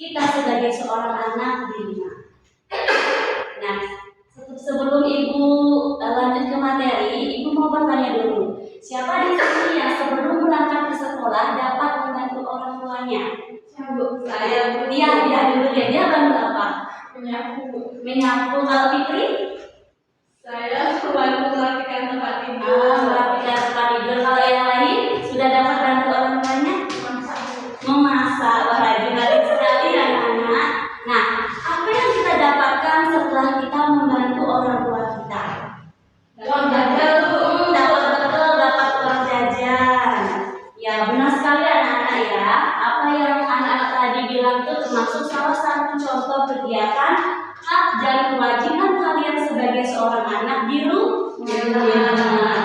kita sebagai seorang anak di rumah. Nah, sebelum Ibu lanjut ke materi, Ibu mau bertanya dulu. Siapa di sini yang sebelum berangkat ke sekolah dapat membantu orang tuanya? Saya. Dia dulu dia bantu apa? Menyapu. Kalau Fitri? Saya membantu merapikan tempat tidur. Merapikan tempat tidur. Kalau yang lain sudah dapat bantu orang tuanya? Memasak. Rajin sekali anak-anak. Nah, apa yang kita dapatkan setelah kita membantu orang tua kita? Uang jajan. Dapat uang jajan. Ya, benar sekali anak-anak ya. Apa yang anak-anak tadi bilang itu termasuk salah satu contoh kegiatan hak dan kewajiban kalian sebagai seorang anak di rumah.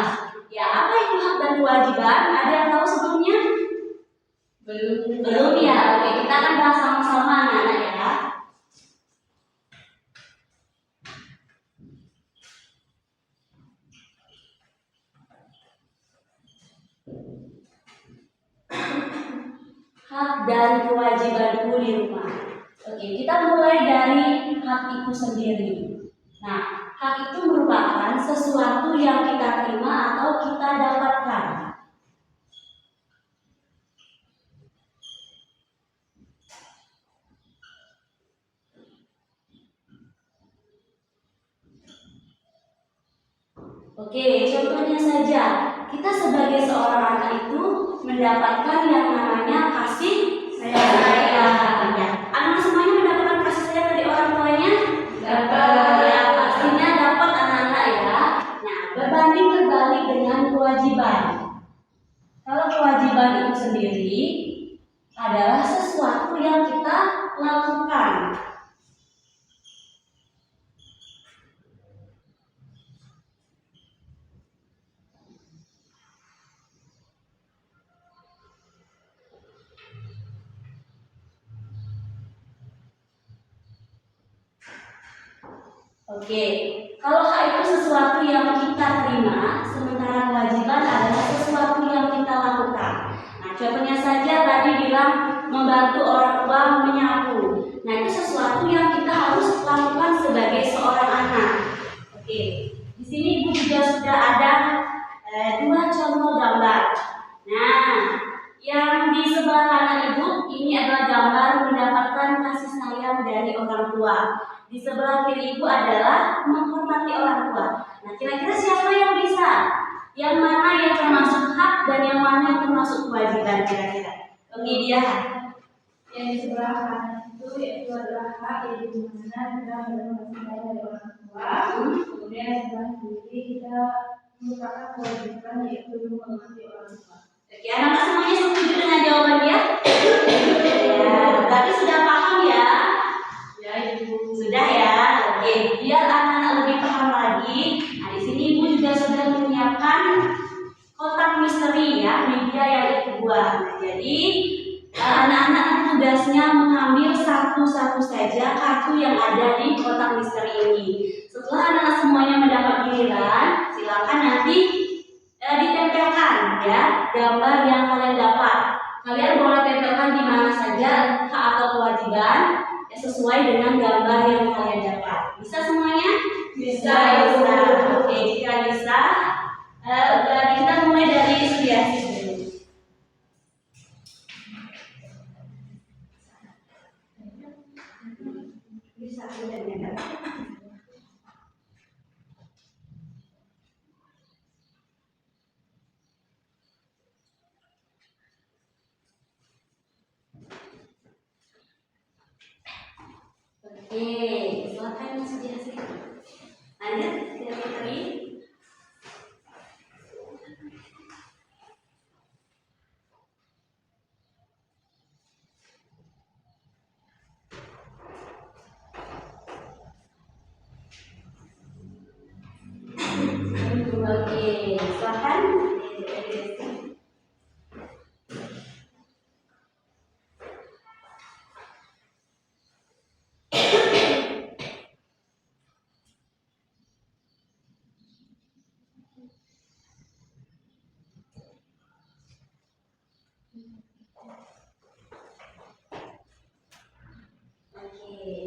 Ya, apa itu hak dan kewajiban? Ada yang tahu sebelumnya? Belum ya. Oke, kita akan bahas sama-sama anak-anak ya. Hak dan kewajibanku di rumah. Oke, kita mulai dari hak itu sendiri. Nah, hak itu merupakan sesuatu yang kita terima atau kita dapatkan. Oke, contohnya saja, kita sebagai seorang anak itu mendapatkan yang namanya kasih sayang. Ya, anak semuanya mendapatkan kasih sayang dari orang tuanya? Dapat. Ya, pastinya dapat anak-anak ya. Nah, berbanding terbalik dengan kewajiban. Kalau kewajiban itu sendiri adalah sesuatu yang kita lakukan. Oke, kalau hak itu sesuatu yang kita terima, sementara kewajiban adalah sesuatu yang kita lakukan. Nah, contohnya saja tadi bilang membantu orang tua menyapu. Nah, itu sesuatu yang kita harus lakukan sebagai seorang anak. Oke, di sini Ibu juga sudah ada dua contoh gambar. Nah, yang di sebelah kanan Ibu ini adalah gambar mendapatkan kasih sayang dari orang tua. Di sebelah kiri Ibu adalah menghormati orang tua. Nah, kira-kira siapa yang bisa? Yang mana yang termasuk hak dan yang mana yang termasuk kewajiban kira-kira? Oke, dia. Yang di sebelah kanan itu yaitu adalah hak yang dimana kita menerima dari orang tua. Kemudian sebelah kiri kita merupakan kewajiban yaitu menghormati orang tua. Oke, anak-anak semuanya setuju dengan jawaban dia? Ya, berarti sudah paham ya? Ya, Ibu. Sudah ya. Oke, biar anak-anak lebih paham lagi. Nah, di sini Ibu juga sudah menyiapkan kotak misteri ya, media yang Ibu buat. Nah, jadi anak-anak tugasnya mengambil satu-satu saja kartu yang ada di kotak misteri ini. Setelah anak-anak semuanya mendapat giliran, silakan nanti ditempelkan ya gambar yang kalian dapat. Kalian boleh tempelkan di mana saja hak atau kewajiban sesuai dengan gambar yang kalian dapat. Bisa semuanya? Bisa. Oke, jika bisa, kita mulai dari Sudiati dulu. Bisa. Oke, silakan Sudiati. Lanjut, Fitri. Oke, silakan.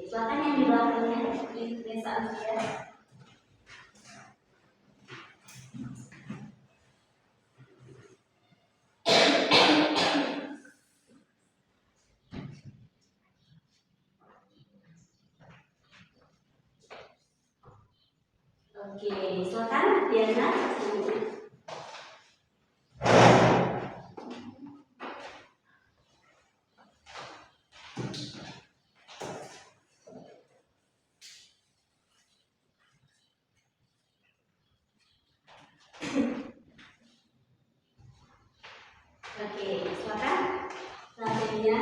silakan yang di belakangnya di kebiasaan saya. Oke, silakan Diana. Oke, silakan. Selanjutnya.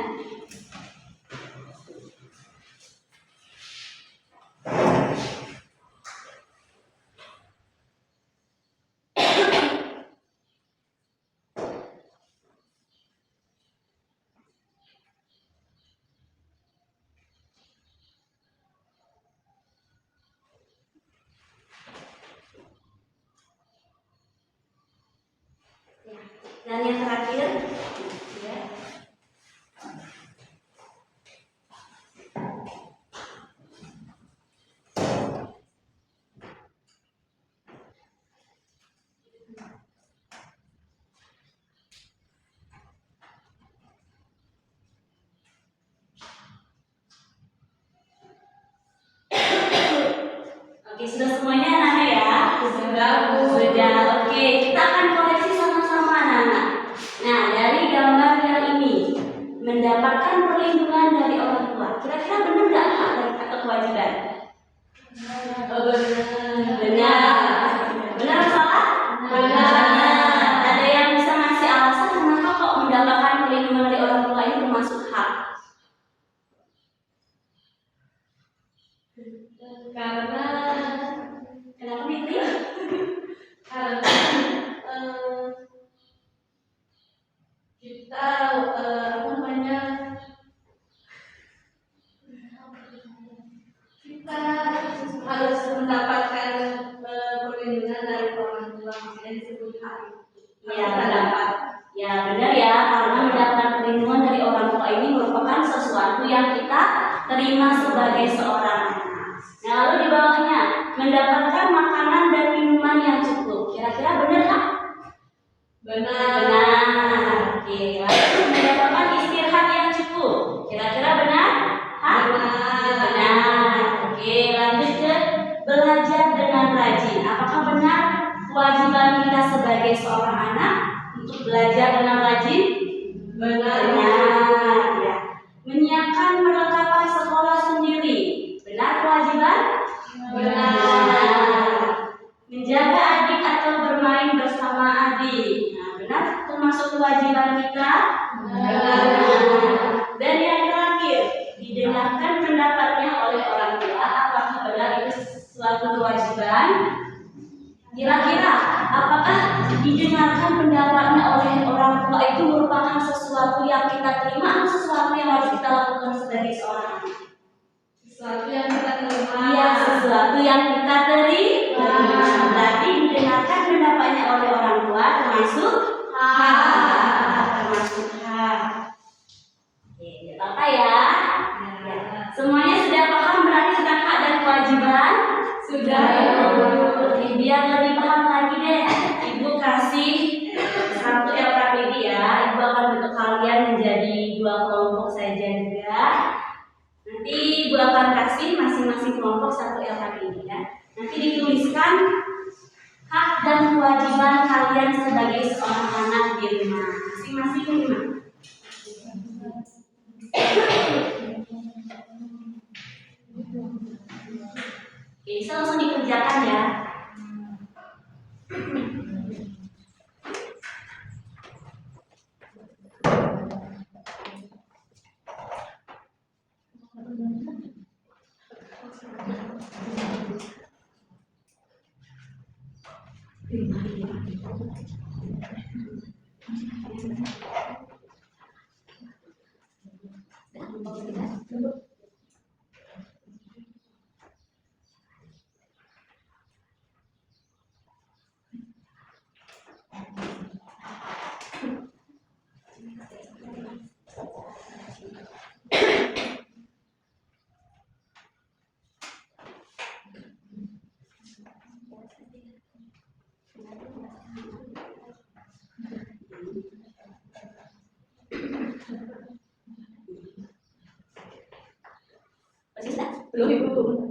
Dan yang terakhir, ya. Oke, sudah semuanya anak-anak ya? Sudah. Oke, kita akan koreksi sama-sama anak-anak. Nah, dari gambar yang ini, mendapatkan perlindungan dari orang tua. Kira-kira benar nggak hak dan atau kewajiban? Benar. Benar salah? Benar. Ada yang bisa ngasih alasan kenapa kok mendapatkan perlindungan dari orang tua ini termasuk hak? Karena Kenapa Fitri? karena kita apa namanya, kita harus mendapatkan perlindungan dari orang tua, makanya disebut hak. Ya, pendapat. Ya, benar ya, karena mendapatkan perlindungan dari orang tua ini merupakan sesuatu yang kita terima sebagai seorang anak. Nah, lalu di bawahnya, mendapatkan makanan dan minuman yang cukup. Kira-kira benar nggak? Benar. Benar. Oke, lalu mendapatkan istirahat yang cukup. Kira-kira benar? Hah? Benar. Oke, lanjut ke belajar dengan rajin. Apakah benar kewajiban kita sebagai seorang anak untuk belajar dengan rajin? Benar. Benar. Ya. Menyiapkan perlengkapan sekolah sendiri. Benar kewajiban? Benar. Menjaga adik atau bermain bersama adik. Nah, benar termasuk kewajiban kita? Benar. Dan yang terakhir, didengarkan pendapatnya oleh orang tua. Apakah benar itu suatu kewajiban? Kira-kira apakah didengarkan pendapatnya oleh orang tua itu merupakan sesuatu yang kita terima atau sesuatu yang harus kita lakukan sebagai seorang anak? Sesuatu yang kita terima. Iya, sesuatu yang kita terima. Berarti didengarkan pendapatnya oleh orang tua termasuk hak. Termasuk hak. Oke, tidak apa ya. Semuanya sudah paham berarti tentang hak dan kewajiban? Sudah. Oke, biar lebih paham lagi deh, Ibu kasih satu LKPD ya. Ibu akan bentuk kalian menjadi 2 kelompok saja juga. Nanti Ibu akan kasih masing-masing kelompok 1 LKPD ya. Nanti dituliskan hak dan kewajiban kalian sebagai seorang anak di rumah. Masing-masing 5. Oke, bisa langsung dikerjakan ya. Masih sudah? Belum Ibu.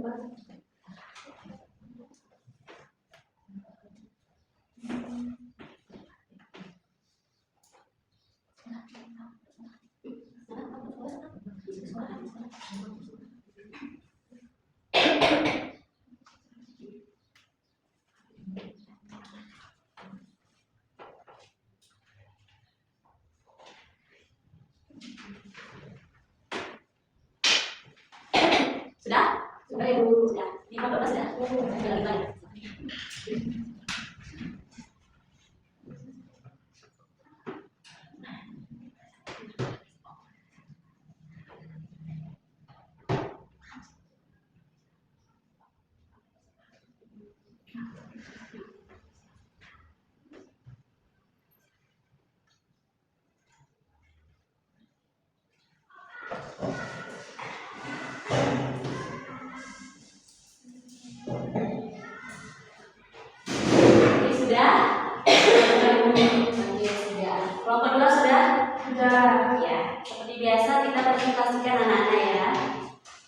Sudah? Sudah Ibu. Sudah. Di pondok sudah? Sudah balik. Oke, sudah? Oke, sudah. Kelompok dua sudah? Sudah. Ya, seperti biasa kita presentasikan anak-anak ya.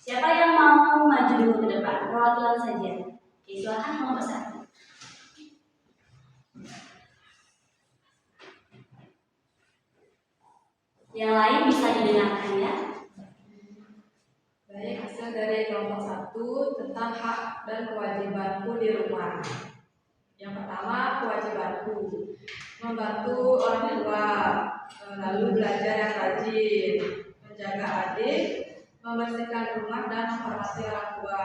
Siapa yang mau maju dulu ke depan? Perwakilan saja. Oke, silakan kelompok satu. Yang lain bisa didengarkan ya. Baik, hasil dari kelompok 1 tentang hak dan kewajibanku di rumah. Yang pertama, kewajibanku membantu orang tua, lalu belajar yang rajin, menjaga adik, membersihkan rumah dan menghormati orang tua.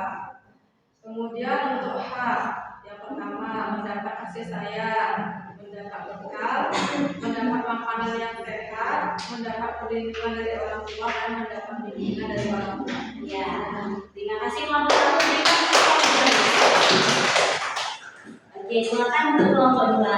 Kemudian untuk hak, yang pertama mendapat kasih sayang, mendapat bekal, mendapat makanan yang sehat, mendapat perlindungan dari orang tua dan mendapat bimbingan dari orang tua. Ya, terima kasih kelompok satu. Berikan tepuk tangan. Oke, silakan untuk kelompok dua.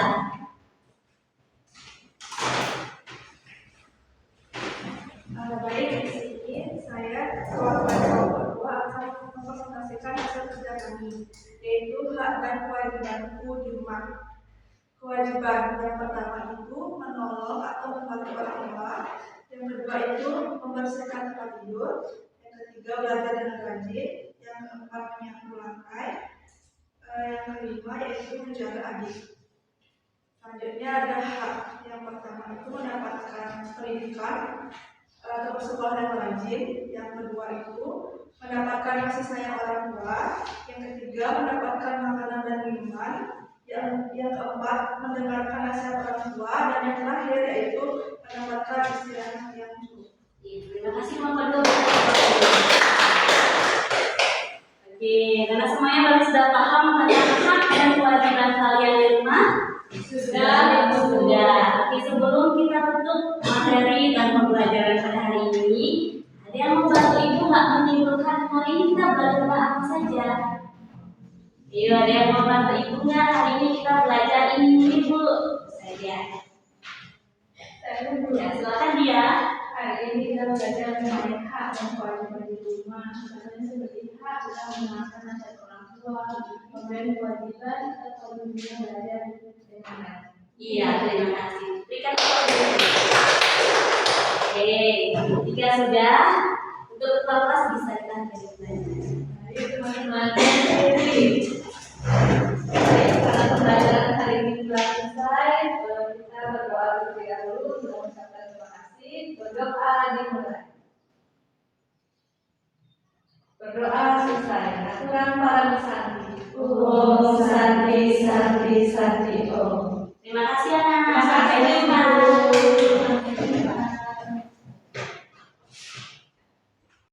Baik, di sini saya mewakili kelompok 2 akan mempresentasikan hasil kerja kami, yaitu hak dan kewajibanku di rumah. Kewajiban yang pertama itu menolong atau membantu orang tua, yang kedua itu membersihkan tempat tidur, yang ketiga belajar dengan rajin, yang keempat menyapu lantai, yang kelima yaitu menjaga adik. Selanjutnya ada hak. Yang pertama itu mendapatkan pendidikan atau bersekolah yang rajin, yang kedua itu mendapatkan kasih sayang orang tua, yang ketiga mendapatkan makanan dan minuman, yang keempat mendengarkan nasihat orang tua, dan yang terakhir yaitu mendapatkan istirahat yang cukup. Terima kasih kelompok dua. Oke, karena semuanya baru sudah paham tentang hak dan kewajiban kalian di rumah. Sudah. Oke, sebelum kita tutup materi dan pembelajaran pada hari ini, ada yang mau bantu ibu nggak menyimpulkan hari ini kita belajar tentang apa saja? Iya, ada yang mau bantu ibu nggak? Hari ini kita belajar ini bu saja. Ya, silakan dia. Hari ini kita belajar mengenai hak dan kewajiban di rumah. Misalnya seperti hak kita mendengarkan nasihat orang tua, kemudian kewajiban kita perlu belajar dengan baik. Iya, terima kasih. Berikan oke, jika sudah, untuk kelas bisa kita belajar. Ayo teman-teman, karena pembelajaran hari ini telah selesai, kita berdoa terlebih dahulu untuk mengucapkan terima kasih. Berdoa dimulai. Berdoa selesai. Aturan para musanti. Om Santi Santi Santi Om. Terima kasih anak. Terima kasih, Sampai jumpa.